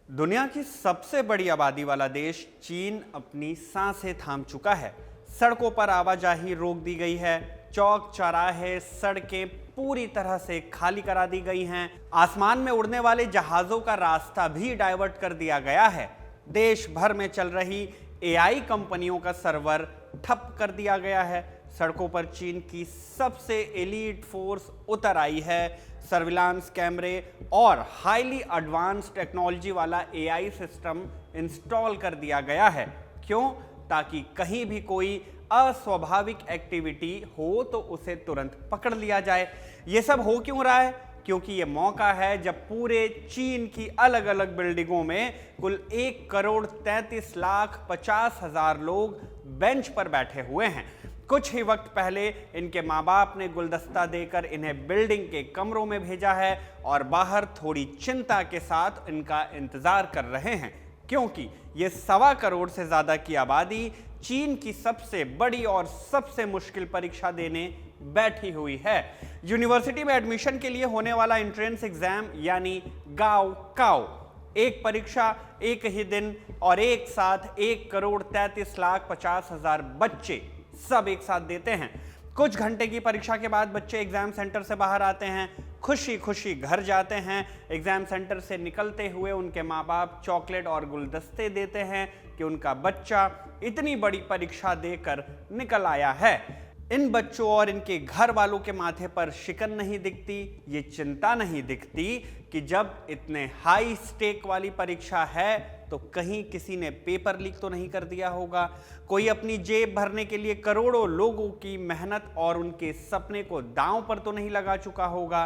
दुनिया की सबसे बड़ी आबादी वाला देश चीन अपनी सांसें थाम चुका है। सड़कों पर आवाजाही रोक दी गई है, चौक चौराहे सड़कें पूरी तरह से खाली करा दी गई हैं, आसमान में उड़ने वाले जहाजों का रास्ता भी डाइवर्ट कर दिया गया है। देश भर में चल रही एआई कंपनियों का सर्वर ठप कर दिया गया है। सड़कों पर चीन की सबसे एलीट फोर्स उतर आई है। सर्विलांस कैमरे और हाईली एडवांस टेक्नोलॉजी वाला एआई सिस्टम इंस्टॉल कर दिया गया है। क्यों? ताकि कहीं भी कोई अस्वाभाविक एक्टिविटी हो तो उसे तुरंत पकड़ लिया जाए। ये सब हो क्यों रहा है? क्योंकि ये मौका है जब पूरे चीन की अलग अलग बिल्डिंगों में कुल 1,33,50,000 लोग बेंच पर बैठे हुए हैं। कुछ ही वक्त पहले इनके माँ बाप ने गुलदस्ता देकर इन्हें बिल्डिंग के कमरों में भेजा है और बाहर थोड़ी चिंता के साथ इनका इंतजार कर रहे हैं, क्योंकि ये 1.25 करोड़ से ज्यादा की आबादी चीन की सबसे बड़ी और सबसे मुश्किल परीक्षा देने बैठी हुई है। यूनिवर्सिटी में एडमिशन के लिए होने वाला एंट्रेंस एग्जाम यानी गाओ काओ, एक परीक्षा एक ही दिन और एक साथ 1,33,50,000 बच्चे सब एक साथ देते हैं। कुछ घंटे की परीक्षा के बाद बच्चे एग्जाम सेंटर से बाहर आते हैं, खुशी खुशी घर जाते हैं। एग्जाम सेंटर से निकलते हुए उनके माँ बाप चॉकलेट और गुलदस्ते देते हैं कि उनका बच्चा इतनी बड़ी परीक्षा देकर निकल आया है। इन बच्चों और इनके घर वालों के माथे पर शिकन नहीं दिखती, ये चिंता नहीं दिखती कि जब इतने हाई स्टेक वाली परीक्षा है तो कहीं किसी ने पेपर लीक तो नहीं कर दिया होगा, कोई अपनी जेब भरने के लिए करोड़ों लोगों की मेहनत और उनके सपने को दांव पर तो नहीं लगा चुका होगा।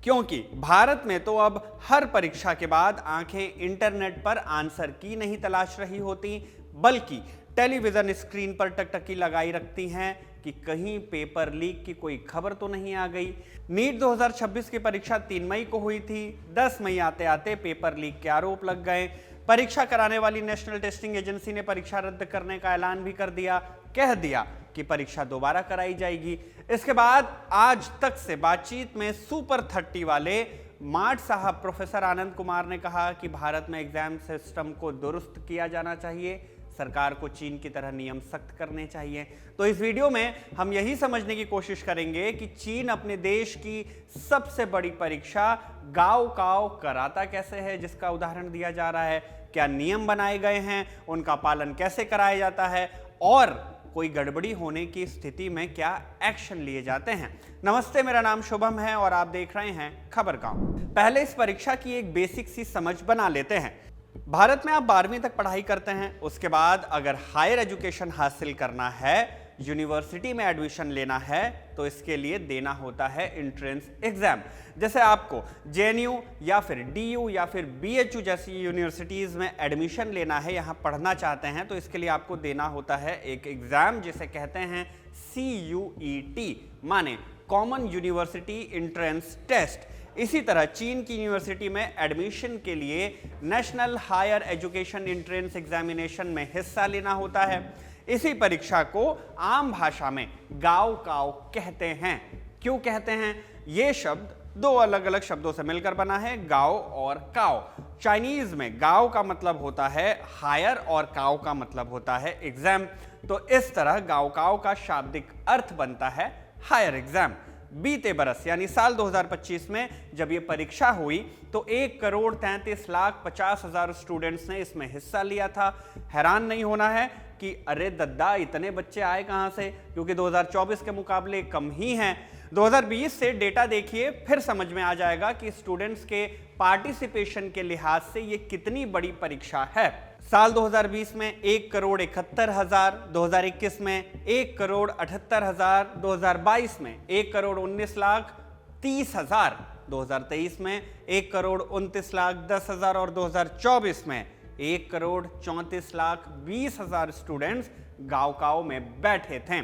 क्योंकि भारत में तो अब हर परीक्षा के बाद आंखें इंटरनेट पर आंसर की नहीं तलाश रही होती, बल्कि टेलीविजन स्क्रीन पर टकटकी लगाई रखती हैं कि कहीं पेपर लीक की कोई खबर तो नहीं आ गई। नीट 2026 की परीक्षा 3 मई को हुई थी। 10 मई आते आते पेपर लीक के आरोप लग गए। परीक्षा कराने वाली नेशनल टेस्टिंग एजेंसी ने परीक्षा रद्द करने का ऐलान भी कर दिया, कह दिया कि परीक्षा दोबारा कराई जाएगी। इसके बाद आज तक से बातचीत में सुपर 30 वाले मार्ट साहब प्रोफेसर आनंद कुमार ने कहा कि भारत में एग्जाम सिस्टम को दुरुस्त किया जाना चाहिए, सरकार को चीन की तरह नियम सख्त करने चाहिए। तो इस वीडियो में हम यही समझने की कोशिश करेंगे कि चीन अपने देश की सबसे बड़ी परीक्षा गाओ काओ कराता कैसे है, जिसका उदाहरण दिया जा रहा है, क्या नियम बनाए गए हैं, उनका पालन कैसे कराया जाता है और कोई गड़बड़ी होने की स्थिति में क्या एक्शन लिए जाते हैं। नमस्ते, मेरा नाम शुभम है और आप देख रहे हैं खबर गांव। पहले इस परीक्षा की एक बेसिक सी समझ बना लेते हैं। भारत में आप 12वीं तक पढ़ाई करते हैं, उसके बाद अगर हायर एजुकेशन हासिल करना है, यूनिवर्सिटी में एडमिशन लेना है, तो इसके लिए देना होता है एंट्रेंस एग्जाम। जैसे आपको जेएनयू या फिर डीयू या फिर बीएचयू जैसी यूनिवर्सिटीज़ में एडमिशन लेना है, यहाँ पढ़ना चाहते हैं, तो इसके लिए आपको देना होता है एक एग्ज़ाम जिसे कहते हैं CUET, माने कॉमन यूनिवर्सिटी एंट्रेंस टेस्ट। इसी तरह चीन की यूनिवर्सिटी में एडमिशन के लिए national higher education entrance examination में हिस्सा लेना होता है। इसी परीक्षा को आम भाषा में गाओ काओ कहते हैं। क्यों कहते हैं? ये शब्द दो अलग अलग शब्दों से मिलकर बना है, गाओ और काओ। चाइनीज में गाओ का मतलब होता है हायर और काओ का मतलब होता है एग्जाम। तो इस तरह गाओ काओ का शाब्दिक अर्थ बनता है हायर एग्जाम। बीते बरस यानी साल 2025 में जब ये परीक्षा हुई तो 1,33,50,000 स्टूडेंट्स ने इसमें हिस्सा लिया था। हैरान नहीं होना है कि अरे दद्दा, इतने बच्चे आए कहां से, क्योंकि 2024 के मुकाबले कम ही हैं। 2020 से डेटा देखिए, फिर समझ में आ जाएगा कि स्टूडेंट्स के पार्टिसिपेशन के लिहाज से ये कितनी बड़ी परीक्षा है। साल 2020 में 1,71,000, 2021 में 1,78,000, 2022 में 1,19,30,000, 2023 में 1,29,10,000 और 2024 में 1,34,20,000 स्टूडेंट्स गाँव काओ में बैठे थे।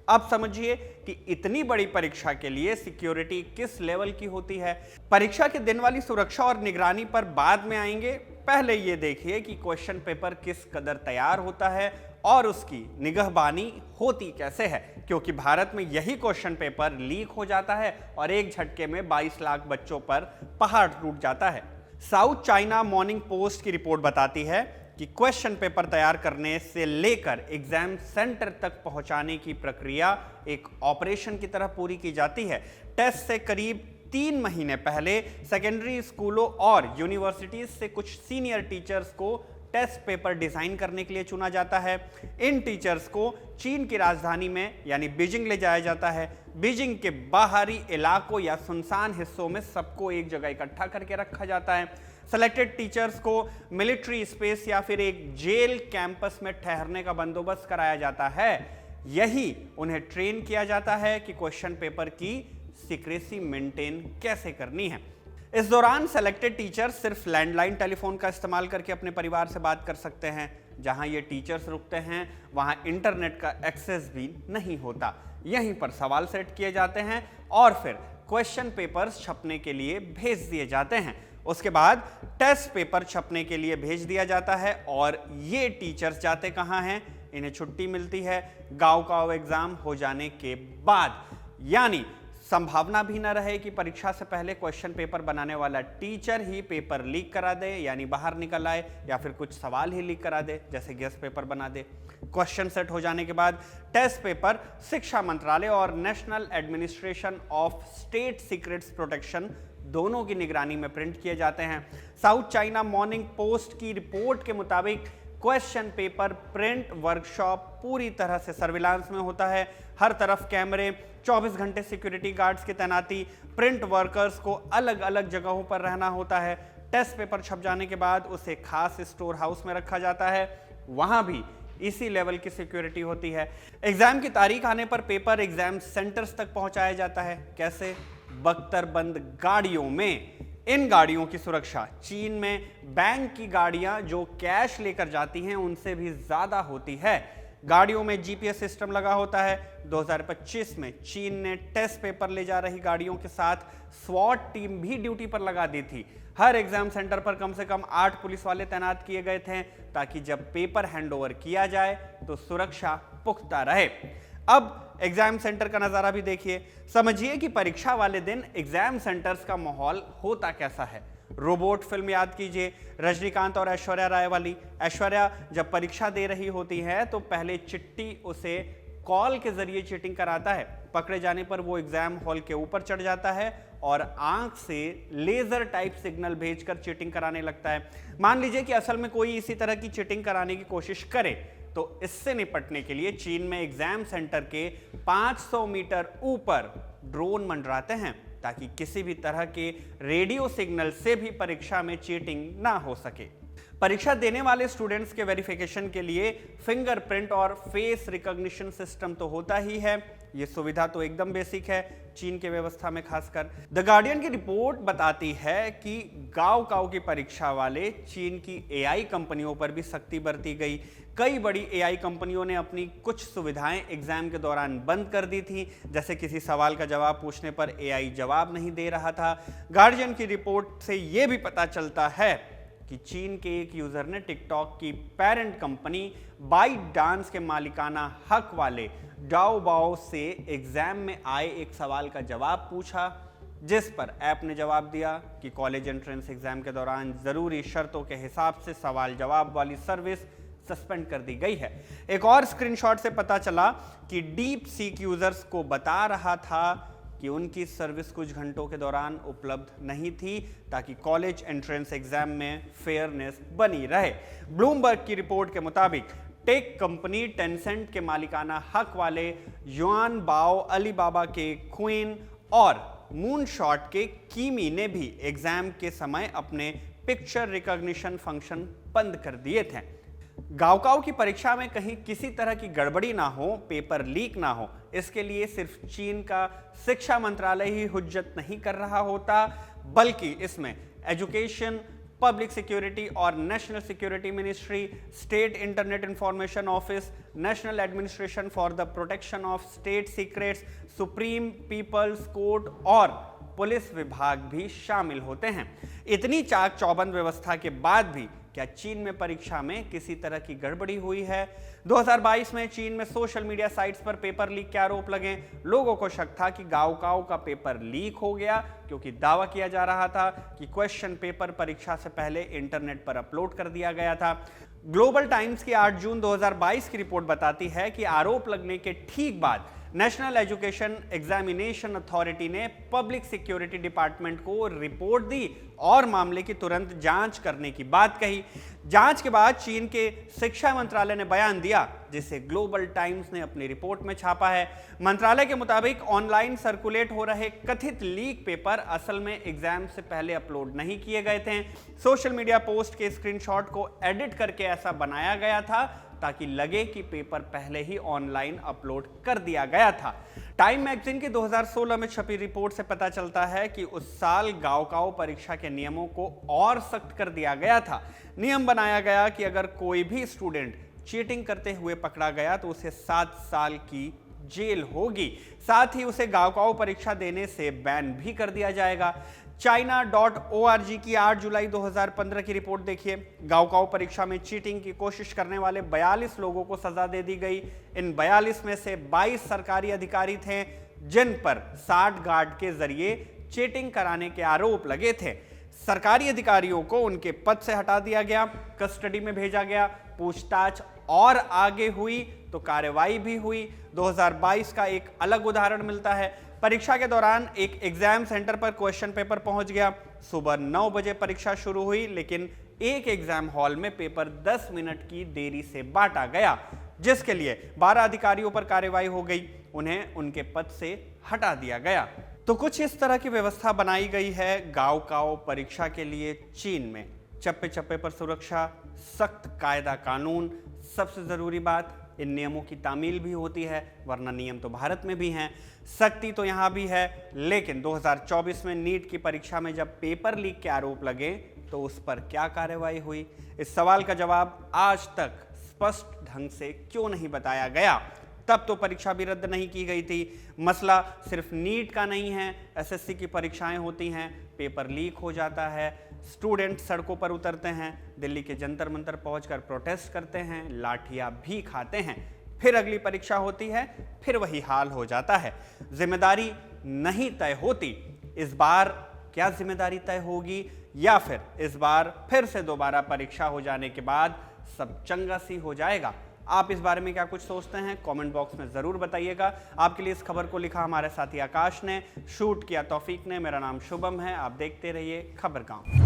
अब समझिए कि इतनी बड़ी परीक्षा के लिए सिक्योरिटी किस लेवल की होती है। परीक्षा के दिन वाली सुरक्षा और निगरानी पर बाद में आएंगे। पहले ये देखिए कि क्वेश्चन पेपर किस कदर तैयार होता है और उसकी निगहबानी होती कैसे है, क्योंकि भारत में यही क्वेश्चन पेपर लीक हो जाता है और एक झटके में 22 लाख बच्चों पर पहाड़ टूट जाता है। साउथ चाइना मॉर्निंग पोस्ट की रिपोर्ट बताती है कि क्वेश्चन पेपर तैयार करने से लेकर एग्जाम सेंटर तक पहुंचाने की प्रक्रिया एक ऑपरेशन की तरह पूरी की जाती है। टेस्ट से करीब 3 महीने पहले सेकेंडरी स्कूलों और यूनिवर्सिटीज से कुछ सीनियर टीचर्स को टेस्ट पेपर डिजाइन करने के लिए चुना जाता है। इन टीचर्स को चीन की राजधानी में यानी बीजिंग ले जाया जाता है। बीजिंग के बाहरी इलाकों या सुनसान हिस्सों में सबको एक जगह इकट्ठा करके रखा जाता है। सेलेक्टेड टीचर्स को मिलिट्री स्पेस या फिर एक जेल कैंपस में ठहरने का बंदोबस्त कराया जाता है। यही उन्हें ट्रेन किया जाता है कि क्वेश्चन पेपर की सीक्रेसी मेंटेन कैसे करनी है। इस दौरान सेलेक्टेड टीचर्स सिर्फ लैंडलाइन टेलीफोन का इस्तेमाल करके अपने परिवार से बात कर सकते हैं। जहां ये टीचर्स रुकते हैं वहां इंटरनेट का एक्सेस भी नहीं होता। यहीं पर सवाल सेट किए जाते हैं और फिर क्वेश्चन पेपर्स छपने के लिए भेज दिए जाते हैं। उसके बाद टेस्ट पेपर छपने के लिए भेज दिया जाता है और ये टीचर्स जाते कहां हैं? इन्हें छुट्टी मिलती है गांव एग्जाम हो जाने के बाद। यानी संभावना भी न रहे कि परीक्षा से पहले क्वेश्चन पेपर बनाने वाला टीचर ही पेपर लीक करा दे, यानी बाहर निकल आए, या फिर कुछ सवाल ही लीक करा दे, जैसे गेस्ट पेपर बना दे। क्वेश्चन सेट हो जाने के बाद टेस्ट पेपर शिक्षा मंत्रालय और national administration of state secrets protection दोनों की निगरानी में प्रिंट किए जाते हैं। साउथ चाइना मॉर्निंग पोस्ट की रिपोर्ट के मुताबिक क्वेश्चन पेपर प्रिंट वर्कशॉप पूरी तरह से सर्विलांस में होता है। हर तरफ कैमरे, 24 घंटे सिक्योरिटी गार्ड्स की तैनाती, प्रिंट वर्कर्स को अलग अलग जगहों पर रहना होता है। टेस्ट पेपर छप जाने के बाद उसे खास स्टोर हाउस में रखा जाता है। वहां भी इसी लेवल की सिक्योरिटी होती है। एग्जाम की तारीख आने पर पेपर एग्जाम सेंटर्स तक पहुंचाया जाता है। कैसे? बख्तरबंद गाड़ियों में। इन गाड़ियों की सुरक्षा चीन में बैंक की गाड़ियां जो कैश लेकर जाती हैं उनसे भी ज्यादा होती है। गाड़ियों में जीपीएस सिस्टम लगा होता है। 2025 में चीन ने टेस्ट पेपर ले जा रही गाड़ियों के साथ स्वॉट टीम भी ड्यूटी पर लगा दी थी। हर एग्जाम सेंटर पर कम से कम 8 पुलिस वाले तैनात किए गए थे ताकि जब पेपर हैंडओवर किया जाए तो सुरक्षा पुख्ता रहे। अब एग्जाम सेंटर का नजारा भी देखिए। समझिए कि परीक्षा वाले दिन एग्जाम सेंटर्स का माहौल होता कैसा है। रोबोट फिल्म याद कीजिए, रजनीकांत और ऐश्वर्या राय वाली। ऐश्वर्या जब परीक्षा दे रही होती है तो पहले चिट्टी उसे कॉल के जरिए चीटिंग कराता है। पकड़े जाने पर वो एग्जाम हॉल के ऊपर चढ़ जाता है और आंख से लेजर टाइप सिग्नल भेजकर चीटिंग कराने लगता है। मान लीजिए कि असल में कोई इसी तरह की चीटिंग कराने की कोशिश करे तो इससे निपटने के लिए चीन में एग्जाम सेंटर के 500 मीटर ऊपर ड्रोन मंडराते हैं ताकि किसी भी तरह के रेडियो सिग्नल से भी परीक्षा में चीटिंग ना हो सके। परीक्षा देने वाले स्टूडेंट्स के वेरिफिकेशन के लिए फिंगरप्रिंट और फेस रिकॉग्निशन सिस्टम तो होता ही है। यह सुविधा तो एकदम बेसिक है चीन की व्यवस्था में खासकर। द गार्डियन की रिपोर्ट बताती है कि गांव की परीक्षा वाले चीन की एआई कंपनियों पर भी सख्ती बरती गई। कई बड़ी एआई कंपनियों ने अपनी कुछ सुविधाएं एग्जाम के दौरान बंद कर दी थी, जैसे किसी सवाल का जवाब पूछने पर एआई जवाब नहीं दे रहा था। गार्डियन की रिपोर्ट से यह भी पता चलता है कि चीन के एक यूजर ने टिकटॉक की पेरेंट कंपनी बाइट डांस के मालिकाना हक वाले डाओ बाओ से एग्जाम में आए एक सवाल का जवाब पूछा, जिस पर ऐप ने जवाब दिया कि कॉलेज एंट्रेंस एग्जाम के दौरान जरूरी शर्तों के हिसाब से सवाल जवाब वाली सर्विस सस्पेंड कर दी गई है। एक और स्क्रीनशॉट से पता चला कि डीप सीक यूजर्स को बता रहा था कि उनकी सर्विस कुछ घंटों के दौरान उपलब्ध नहीं थी ताकि कॉलेज एंट्रेंस एग्जाम में फेयरनेस बनी रहे। ब्लूमबर्ग की रिपोर्ट के मुताबिक टेक कंपनी टेंसेंट के मालिकाना हक वाले युआन बाओ, अलीबाबा के क्वीन और मूनशॉट के कीमी ने भी एग्जाम के समय अपने पिक्चर रिकॉग्निशन फंक्शन बंद कर दिए थे। गांव की परीक्षा में कहीं किसी तरह की गड़बड़ी ना हो, पेपर लीक ना हो, इसके लिए सिर्फ चीन का शिक्षा मंत्रालय ही हुज्जत नहीं कर रहा होता, बल्कि इसमें एजुकेशन, पब्लिक सिक्योरिटी और national security ministry, state internet information office, national administration for the protection of state secrets, supreme people's court और पुलिस विभाग भी शामिल होते हैं। इतनी चाक चौबंद व्यवस्था के बाद भी क्या चीन में परीक्षा में किसी तरह की गड़बड़ी हुई है? 2022 में चीन में सोशल मीडिया साइट्स पर पेपर लीक के आरोप लगे। लोगों को शक था कि गाओकाओ का पेपर लीक हो गया, क्योंकि दावा किया जा रहा था कि क्वेश्चन पेपर परीक्षा से पहले इंटरनेट पर अपलोड कर दिया गया था। ग्लोबल टाइम्स की 8 जून 2022 की रिपोर्ट बताती है कि आरोप लगने के ठीक बाद नेशनल एजुकेशन एग्जामिनेशन अथॉरिटी ने पब्लिक सिक्योरिटी डिपार्टमेंट को रिपोर्ट दी और मामले की तुरंत जांच करने की बात कही। जांच के बाद चीन के शिक्षा मंत्रालय ने बयान दिया, जिसे ग्लोबल टाइम्स ने अपनी रिपोर्ट में छापा है। मंत्रालय के मुताबिक ऑनलाइन सर्कुलेट हो रहे कथित लीक पेपर असल में एग्जाम से पहले अपलोड नहीं किए गए थे। सोशल मीडिया पोस्ट के स्क्रीनशॉट को एडिट करके ऐसा बनाया गया था ताकि लगे कि पेपर पहले ही ऑनलाइन अपलोड कर दिया गया था। टाइम मैगजीन की 2016 में छपी रिपोर्ट से पता चलता है कि उस साल गाओकाओ परीक्षा के नियमों को और सख्त कर दिया गया था। नियम बनाया गया कि अगर कोई भी स्टूडेंट चीटिंग करते हुए पकड़ा गया तो उसे 7 साल की जेल होगी। साथ ही उसे गाओकाओ परीक्षा देने से बैन भी कर दिया जाएगा। China.org की 8 जुलाई 2015 की रिपोर्ट देखिए। गाओकाओ परीक्षा में चीटिंग की कोशिश करने वाले 42 लोगों को सजा दे दी गई। इन 42 में से 22 सरकारी अधिकारी थे, जिन पर 60 गार्ड के जरिए चीटिंग कराने के आरोप लगे थे। सरकारी अधिकारियों को उनके पद से हटा दिया गया, कस्टडी में भेजा गया, पूछताछ और आगे हुई तो कार्रवाई भी हुई। 2022 का एक अलग उदाहरण मिलता है। परीक्षा के दौरान एक एग्जाम सेंटर पर क्वेश्चन पेपर पहुंच गया। सुबह 9 बजे परीक्षा शुरू हुई, लेकिन एक एग्जाम हॉल में पेपर 10 मिनट की देरी से बांटा गया, जिसके लिए 12 अधिकारियों पर कार्रवाई हो गई। उन्हें उनके पद से हटा दिया गया। तो कुछ इस तरह की व्यवस्था बनाई गई है गाओकाओ परीक्षा के लिए चीन में। चप्पे चप्पे पर सुरक्षा, सख्त कायदा कानून, सबसे जरूरी बात, इन नियमों की तामील भी होती है, वरना नियम तो भारत में भी हैं। सख्ती तो यहाँ भी है, लेकिन 2024 में नीट की परीक्षा में जब पेपर लीक के आरोप लगे तो उस पर क्या कार्रवाई हुई? इस सवाल का जवाब आज तक स्पष्ट ढंग से क्यों नहीं बताया गया? तब तो परीक्षा भी रद्द नहीं की गई थी। मसला सिर्फ नीट का नहीं है, एसएससी की परीक्षाएं होती हैं, पेपर लीक हो जाता है, स्टूडेंट सड़कों पर उतरते हैं, दिल्ली के जंतर मंतर पहुंचकर प्रोटेस्ट करते हैं, लाठियां भी खाते हैं, फिर अगली परीक्षा होती है, फिर वही हाल हो जाता है। जिम्मेदारी नहीं तय होती। इस बार क्या जिम्मेदारी तय होगी, या फिर इस बार फिर से दोबारा परीक्षा हो जाने के बाद सब चंगा सी हो जाएगा? आप इस बारे में क्या कुछ सोचते हैं? कमेंट बॉक्स में जरूर बताइएगा। आपके लिए इस खबर को लिखा हमारे साथी आकाश ने, शूट किया तौफीक ने। मेरा नाम शुभम है। आप देखते रहिए खबर गांव।